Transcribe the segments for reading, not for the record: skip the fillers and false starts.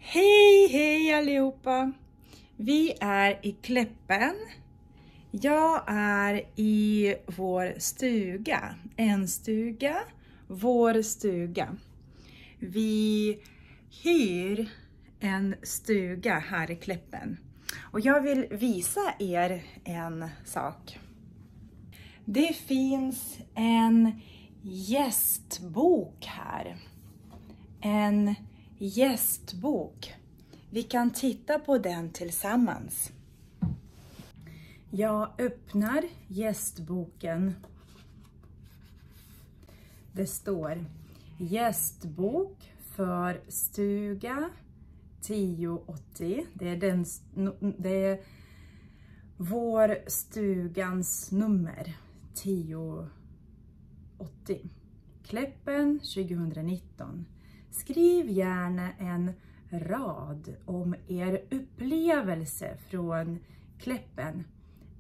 Hej, hej allihopa! Vi är i Kleppen. Jag är i vår stuga. En stuga, vår stuga. Vi hyr en stuga här i Kleppen. Och jag vill visa er en sak. Det finns en gästbok här. En gästbok. Vi kan titta på den tillsammans. Jag öppnar gästboken. Det står gästbok för stuga 1080. Det är vår stugans nummer 1080. Kleppen 2019. Skriv gärna en rad om er upplevelse från Kleppen.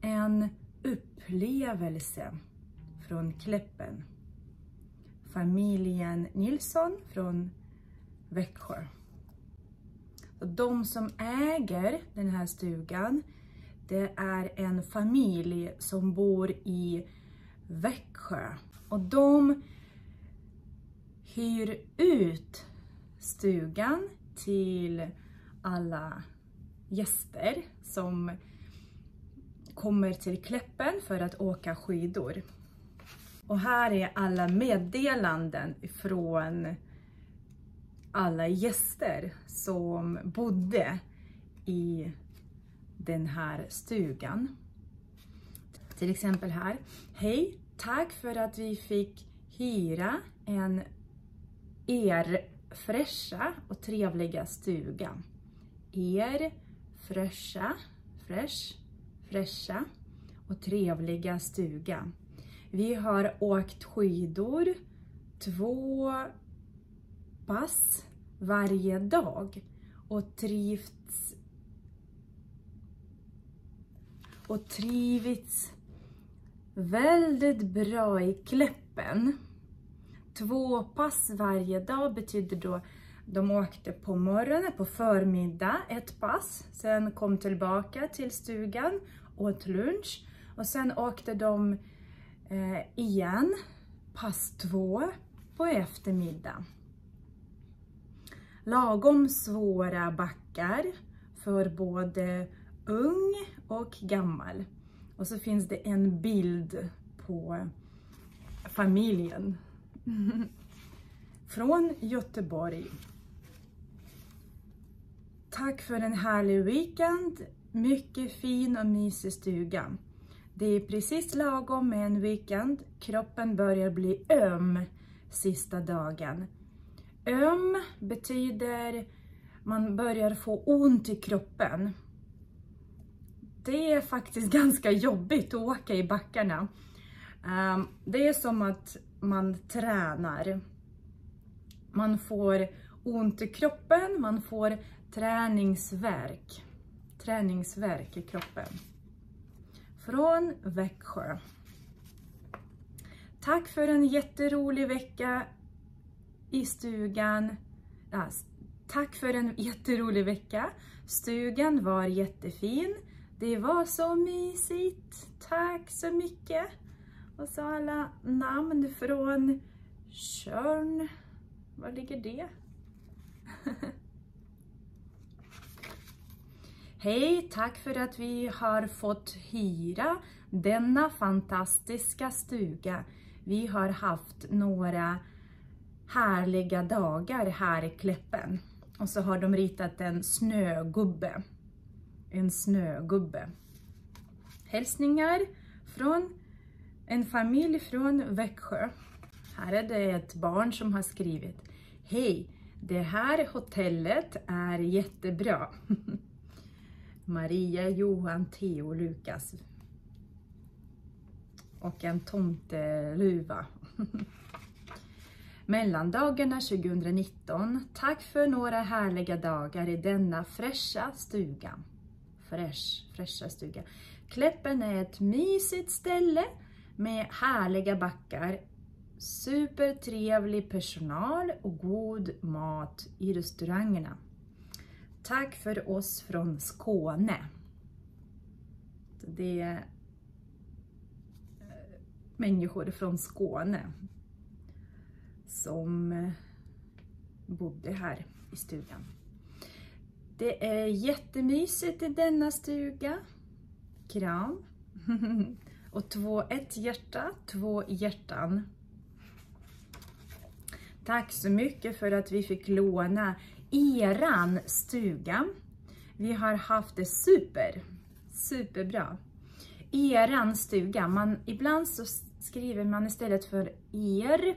En upplevelse från Kleppen. Familjen Nilsson från Växjö. Och de som äger den här stugan, det är en familj som bor i Växjö. Och de hyr ut stugan till alla gäster som kommer till Kleppen för att åka skidor. Och här är alla meddelanden från alla gäster som bodde i den här stugan. Till exempel här. Hej, tack för att vi fick hyra er fräscha och trevliga stuga. Er fräscha och trevliga stuga. Vi har åkt skidor 2 pass varje dag och trivits väldigt bra i Kleppen. 2 pass varje dag betyder då de åkte på morgonen, på förmiddag 1 pass. Sen kom tillbaka till stugan, åt lunch. Och sen åkte de igen, pass 2 på eftermiddag. Lagom svåra backar för både ung och gammal. Och så finns det en bild på familjen. Från Göteborg. Tack för en härlig weekend. Mycket fin och mysig stuga. Det är precis lagom med en weekend. Kroppen börjar bli öm sista dagen. Öm betyder man börjar få ont i kroppen. Det är faktiskt ganska jobbigt att åka i backarna. Det är som att man tränar. Man får ont i kroppen, man får träningsvärk i kroppen. Från Växjö. Tack för en jätterolig vecka i stugan. Tack för en jätterolig vecka. Stugan var jättefin. Det var så mysigt. Tack så mycket. Och så alla namn från Tjörn. Var ligger det? Hej, tack för att vi har fått hyra denna fantastiska stuga. Vi har haft några härliga dagar här i Kleppen. Och så har de ritat en snögubbe. En snögubbe. Hälsningar från en familj från Växjö. Här är det ett barn som har skrivit. Hej, det här hotellet är jättebra. Maria, Johan, Theo, Lukas. Och en tomteluva. Mellandagarna 2019. Tack för några härliga dagar i denna fräscha stuga. Fräscha stuga. Kleppen är ett mysigt ställe med härliga backar, supertrevlig personal och god mat i restaurangerna. Tack för oss från Skåne. Det är människor från Skåne som bodde här i stugan. Det är jättemysigt i denna stuga. Kram. Och ett hjärta, 2 hjärtan. Tack så mycket för att vi fick låna eran stuga. Vi har haft det superbra. Eran stuga. Ibland så skriver man istället för er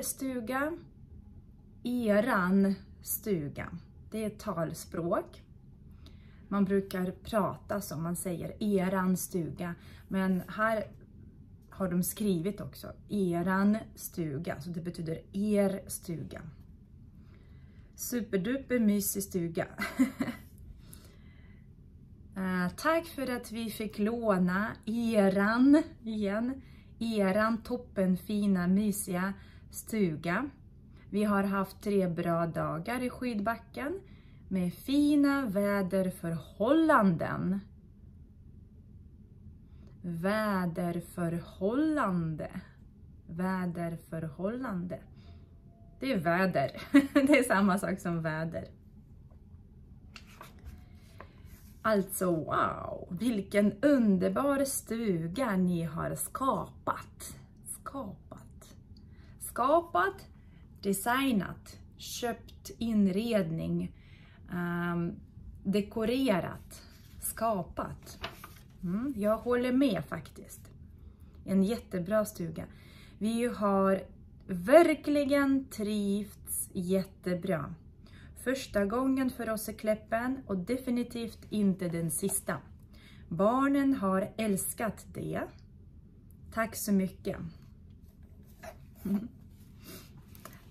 stuga, eran stuga. Det är ett talspråk. Man brukar prata som man säger, eran stuga. Men här har de skrivit också, eran stuga. Så det betyder er stuga. Superduper mysig stuga. Tack för att vi fick låna eran toppenfina mysiga stuga. Vi har haft 3 bra dagar i skidbacken med fina väderförhållanden. Väderförhållande. Det är väder. Det är samma sak som väder. Alltså wow, vilken underbar stuga ni har skapat, designat, köpt inredning, dekorerat, skapat. Jag håller med faktiskt. En jättebra stuga. Vi har verkligen trivts jättebra. Första gången för oss i Kläppen och definitivt inte den sista. Barnen har älskat det. Tack så mycket.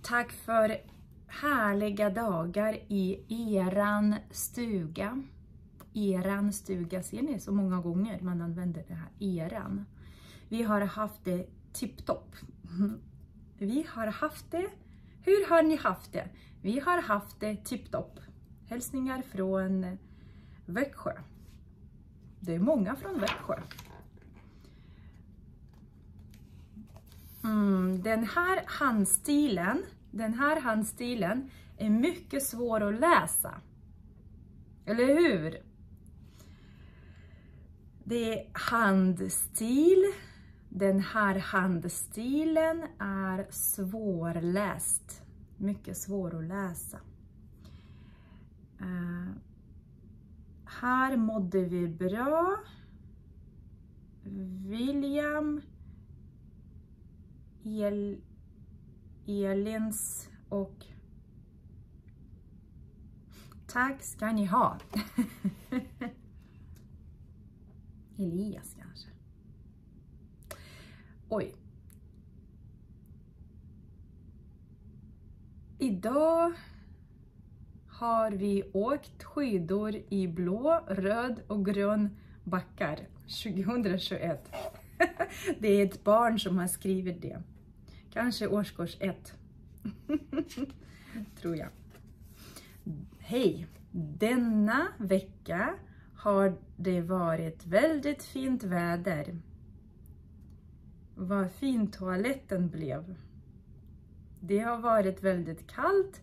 Tack för härliga dagar i eran stuga. Eran stuga, ser ni så många gånger man använder det här eran. Vi har haft det tipptopp. Vi har haft det. Hur har ni haft det? Vi har haft det tipptopp. Hälsningar från Växjö. Det är många från Växjö. Den här handstilen är mycket svår att läsa. Eller hur? Det är handstil. Den här handstilen är svårläst. Mycket svår att läsa. Här mådde vi bra. William, Elins och tack ska ni ha. Elias kanske. Oj. Idag har vi åkt skidor i blå, röd och grön backar 2021. Det är ett barn som har skrivit det. Kanske årskurs 1. Tror jag. Hej! Denna vecka har det varit väldigt fint väder. Vad fin toaletten blev. Det har varit väldigt kallt.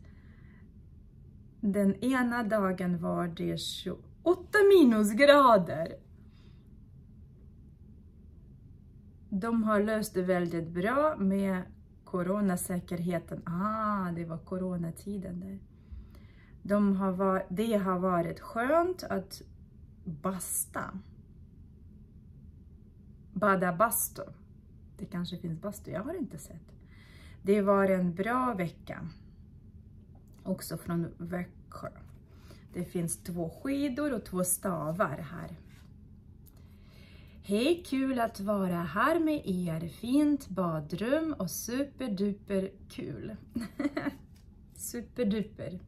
Den ena dagen var det 28 minusgrader. De har löst det väldigt bra med coronasäkerheten. Det var coronatiden där. Det har varit skönt att bada bastu. Det kanske finns bastu, jag har inte sett. Det var en bra vecka. Också från Växjö. Det finns 2 skidor och 2 stavar här. Hej, kul att vara här med er. Fint badrum och superduper kul. Superduper.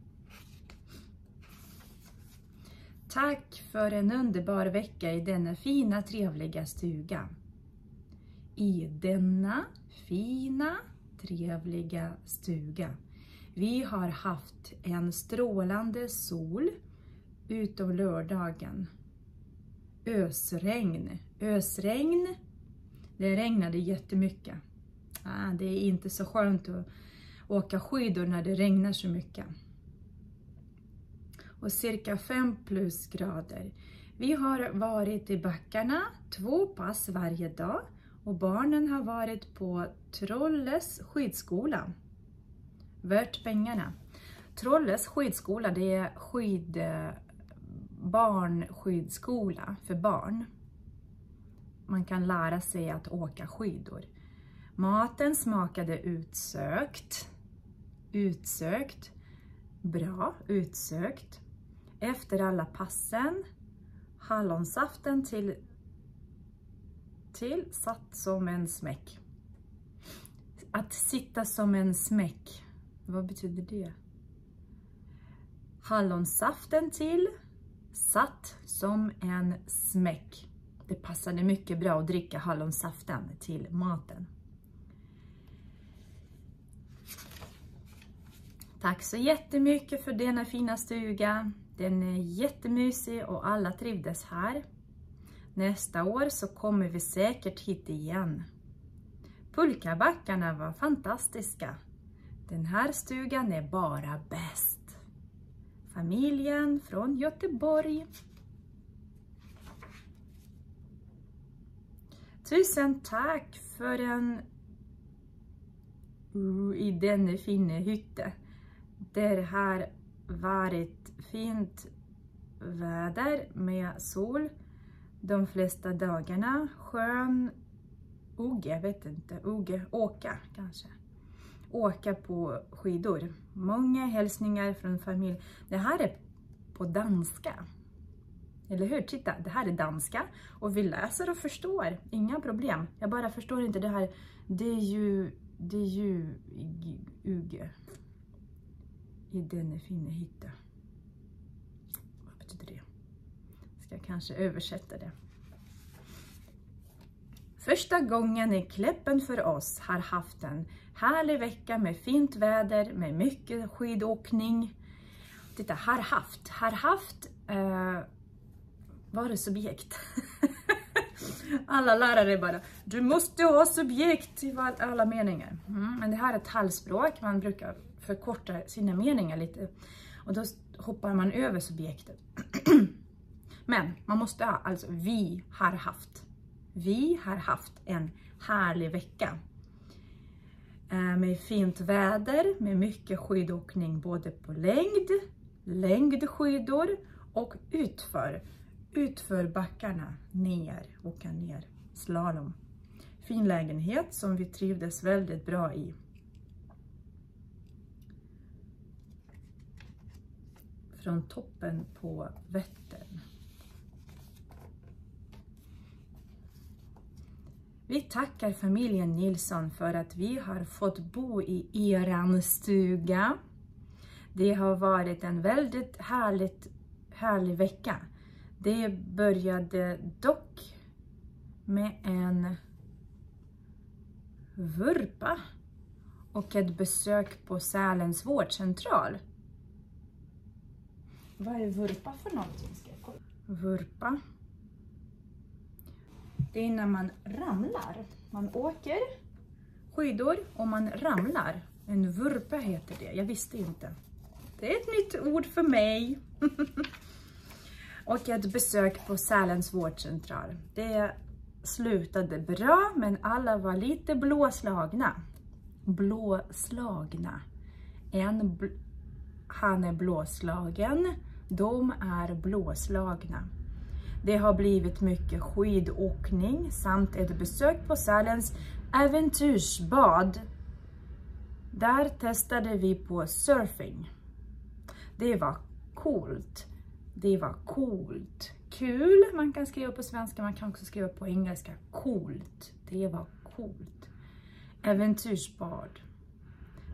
Tack för en underbar vecka i denna fina, trevliga stuga. I denna fina, trevliga stuga. Vi har haft en strålande sol utom lördagen. Ösregn. Ösregn. Det regnade jättemycket. Det är inte så skönt att åka skidor när det regnar så mycket. Och cirka 5 plusgrader. Vi har varit i backarna 2 pass varje dag. Och barnen har varit på Trolles skidskola. Värt pengarna. Trolles skidskola, det är barnskidskola för barn. Man kan lära sig att åka skidor. Maten smakade utsökt. Utsökt. Bra, utsökt. Efter alla passen. Hallonsaften till satt som en smäck. Att sitta som en smäck. Vad betyder det? Hallonsaften till satt som en smäck. Det passade mycket bra att dricka hallonsaften till maten. Tack så jättemycket för denna fina stuga. Den är jättemysig och alla trivdes här. Nästa år så kommer vi säkert hit igen. Pulkabackarna var fantastiska. Den här stugan är bara bäst. Familjen från Göteborg. Tusen tack för i denna fina hytte. Det har varit fint väder med sol de flesta dagarna. Skön åka kanske. Åka på skidor. Många hälsningar från familj. Det här är på danska. Eller hur? Titta, det här är danska. Och vi läser och förstår. Inga problem. Jag bara förstår inte det här. Det är ju i denna fina hytte. Vad betyder det? Ska jag kanske översätta det. Första gången i Kläppen för oss har haft en härlig vecka med fint väder, med mycket skidåkning. Titta, har haft var det subjekt? Alla lärare bara, du måste ha subjekt i alla meningar. Men det här är ett talspråk, man brukar förkorta sina meningar lite. Och då hoppar man över subjektet. Men man måste ha, alltså vi har haft. Vi har haft en härlig vecka. Med fint väder, med mycket skidåkning både på längdskidor och utför backarna, åka ner, slalom. Fin lägenhet som vi trivdes väldigt bra i. Från toppen på Vättern. Vi tackar familjen Nilsson för att vi har fått bo i eran stuga. Det har varit en väldigt härlig vecka. Det började dock med en vurpa och ett besök på Sälens vårdcentral. Vad är vurpa för någonting? Vurpa. Det är när man ramlar. Man åker skidor och man ramlar. En vurpa heter det. Jag visste inte. Det är ett nytt ord för mig. Och ett besök på Sälens vårdcentral. Det slutade bra, men alla var lite blåslagna. Han är blåslagen. De är blåslagna. Det har blivit mycket skidåkning samt ett besök på Sälens äventyrsbad. Där testade vi på surfing. Det var coolt. Kul, man kan skriva på svenska, man kan också skriva på engelska. Coolt. Det var coolt. Äventyrsbad.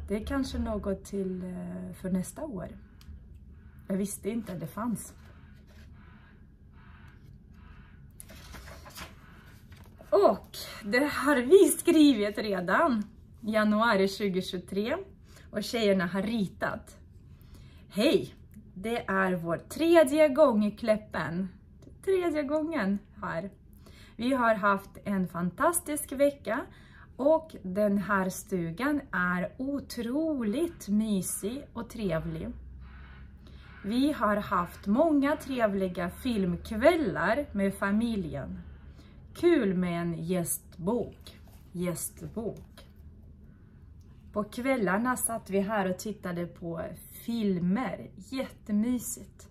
Det är kanske något till för nästa år. Jag visste inte att det fanns. Och det har vi skrivit redan. Januari 2023. och tjejerna har ritat. Hej! Det är vår 3:e gång i Kläppen. 3:e gången här. Vi har haft en fantastisk vecka och den här stugan är otroligt mysig och trevlig. Vi har haft många trevliga filmkvällar med familjen. Kul med en gästbok. På kvällarna satt vi här och tittade på filmer. Jättemysigt.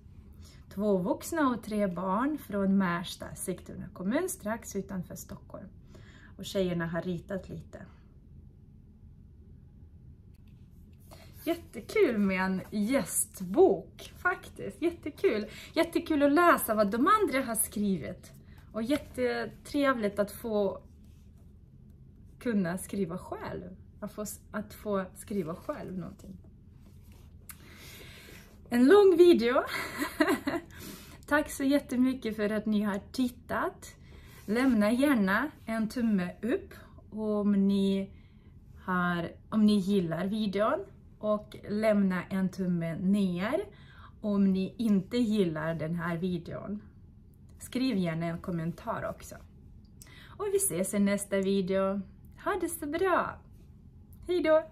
2 vuxna och 3 barn från Märsta, Sigtuna kommun, strax utanför Stockholm. Och tjejerna har ritat lite. Jättekul med en gästbok faktiskt. Jättekul. Jättekul att läsa vad de andra har skrivit. Och jättetrevligt att få kunna skriva själv. Att få skriva själv någonting. En lång video. Tack så jättemycket för att ni har tittat. Lämna gärna en tumme upp om ni gillar videon. Och lämna en tumme ner om ni inte gillar den här videon. Skriv gärna en kommentar också. Och vi ses i nästa video. Ha det så bra! Hej då!